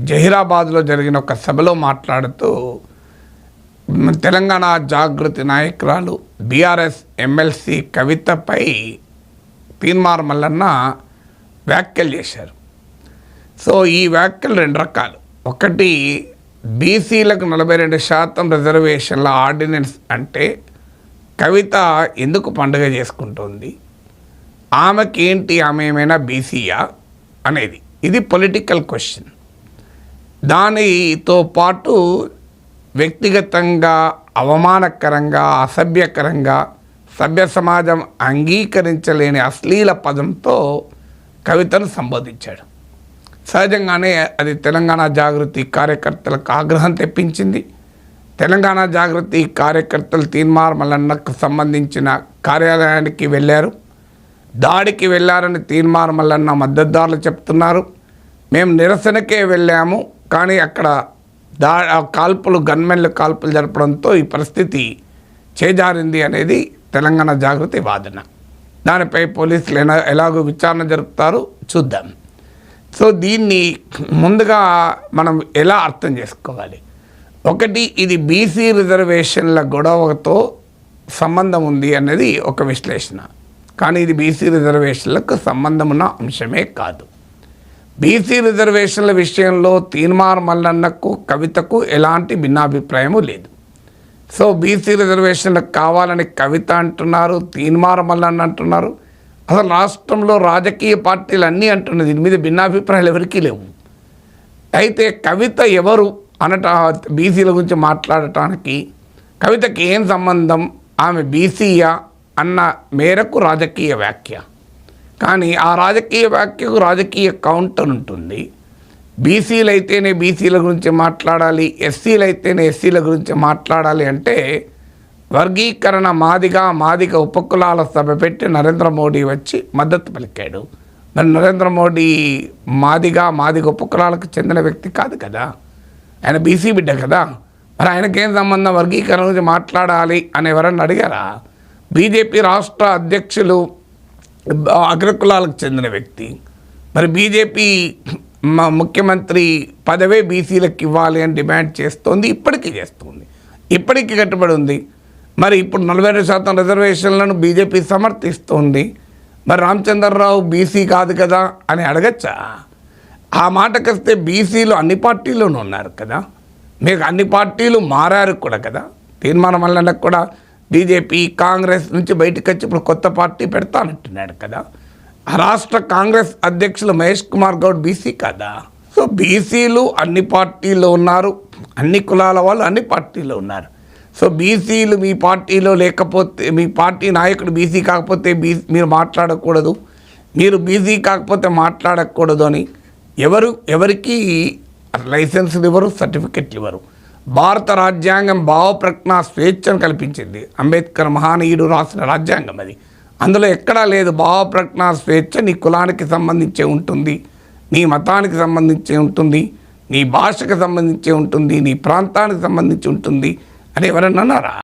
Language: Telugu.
జహీరాబాద్లో జరిగిన ఒక సభలో మాట్లాడుతూ తెలంగాణ జాగృతి నాయకురాలు బీఆర్ఎస్ ఎమ్మెల్సీ కవితపై తీన్మార్ మల్లన్న వ్యాఖ్యలు చేశారు. సో ఈ వ్యాఖ్యలు రెండు రకాలు. ఒకటి, బీసీలకు 42% రిజర్వేషన్ల ఆర్డినెన్స్ అంటే కవిత ఎందుకు పండుగ చేసుకుంటుంది, ఆమెకేంటి, ఆమె ఏమైనా బీసీయా అనేది ఇది పొలిటికల్ క్వశ్చన్. దానితో పాటు వ్యక్తిగతంగా అవమానకరంగా, అసభ్యకరంగా, సభ్య సమాజం అంగీకరించలేని అశ్లీల పదంతో కవితను సంబోధించాడు. సహజంగానే అది తెలంగాణ జాగృతి కార్యకర్తలకు ఆగ్రహం తెప్పించింది. తెలంగాణ జాగృతి కార్యకర్తలు తీన్మార్ మల్లన్నకు సంబంధించిన కార్యాలయానికి వెళ్ళారు. దాడికి వెళ్ళారని తీన్మార్ మల్లన్న మద్దతుదారులు చెప్తున్నారు. మేము నిరసనకే వెళ్ళాము, కానీ అక్కడ గన్మెన్లు కాల్పులు జరపడంతో ఈ పరిస్థితి చేజారింది అనేది తెలంగాణ జాగృతి వాదన. దానిపై పోలీసులు ఎలాగో విచారణ జరుపుతారు, చూద్దాం. సో దీన్ని ముందుగా మనం ఎలా అర్థం చేసుకోవాలి? ఒకటి, ఇది బీసీ రిజర్వేషన్ల గొడవతో సంబంధం ఉంది అనేది ఒక విశ్లేషణ. కానీ ఇది బీసీ రిజర్వేషన్లకు సంబంధం ఉన్న అంశమే కాదు. బీసీ రిజర్వేషన్ల విషయంలో తీన్మార్ మల్లన్నకు కవితకు ఎలాంటి భిన్నాభిప్రాయము లేదు. సో బీసీ రిజర్వేషన్లకు కావాలని కవిత అంటున్నారు, తీన్మార్ మల్లన్న అంటున్నారు. అసలు రాష్ట్రంలో రాజకీయ పార్టీలు అన్నీ అంటున్నది, దీని మీద భిన్నాభిప్రాయాలు ఎవరికీ లేవు. అయితే కవిత ఎవరు బీసీల గురించి మాట్లాడటానికి కవితకి ఏం సంబంధం, ఆమె బీసీయా అన్న మేరకు రాజకీయ వ్యాఖ్య. కానీ ఆ రాజకీయ వ్యాఖ్యకు రాజకీయ కౌంటర్ ఉంటుంది. బీసీలు అయితేనే బీసీల గురించి మాట్లాడాలి, ఎస్సీలు అయితేనే ఎస్సీల గురించి మాట్లాడాలి అంటే వర్గీకరణ మాదిగ ఉపకులాల సభ పెట్టి నరేంద్ర మోడీ వచ్చి మద్దతు పలికాడు. మరి నరేంద్ర మోడీ మాదిగ ఉపకులాలకు చెందిన వ్యక్తి కాదు కదా, ఆయన బీసీ బిడ్డ కదా. మరి ఆయనకేం సంబంధం వర్గీకరణ గురించి మాట్లాడాలి అని ఎవరన్నా అడిగారా? బీజేపీ రాష్ట్ర అధ్యక్షులు అగ్రకులాలకు చెందిన వ్యక్తి. మరి బీజేపీ ముఖ్యమంత్రి పదవే బీసీలకు ఇవ్వాలి అని డిమాండ్ చేస్తోంది, ఇప్పటికీ చేస్తుంది, ఇప్పటికీ కట్టుబడి ఉంది. మరి ఇప్పుడు 42% రిజర్వేషన్లను బీజేపీ సమర్థిస్తోంది. మరి రామచంద్రరావు బీసీ కాదు కదా అని అడగచ్చా? ఆ మాటకొస్తే బీసీలు అన్ని పార్టీల్లోనూ ఉన్నారు కదా, మీకు అన్ని పార్టీలు మారారు కూడా కదా. తీర్మానం వల్ల కూడా బీజేపీ కాంగ్రెస్ నుంచి బయటకు వచ్చి ఇప్పుడు కొత్త పార్టీ పెడతానంటున్నాడు కదా. రాష్ట్ర కాంగ్రెస్ అధ్యక్షులు మహేష్ కుమార్ గౌడ్ బీసీ కదా. సో బీసీలు అన్ని పార్టీల్లో ఉన్నారు, అన్ని కులాల వాళ్ళు అన్ని పార్టీల్లో ఉన్నారు. సో బీసీలు మీ పార్టీలో లేకపోతే, మీ పార్టీ నాయకుడు బీసీ కాకపోతే మీరు మాట్లాడకూడదు, మీరు బీసీ కాకపోతే మాట్లాడకూడదు అని ఎవరికి లైసెన్సులు ఇవ్వరు, సర్టిఫికెట్లు ఇవ్వరు. భారత రాజ్యాంగం భావప్రజ్ఞ స్వేచ్ఛను కల్పించింది. అంబేద్కర్ మహానీయుడు రాసిన రాజ్యాంగం అది. అందులో ఎక్కడా లేదు భావప్రజ్ఞ స్వేచ్ఛ నీ కులానికి సంబంధించే ఉంటుంది, నీ మతానికి సంబంధించి ఉంటుంది, నీ భాషకు సంబంధించి ఉంటుంది, నీ ప్రాంతానికి సంబంధించి ఉంటుంది అని ఎవరన్నా అన్నారా?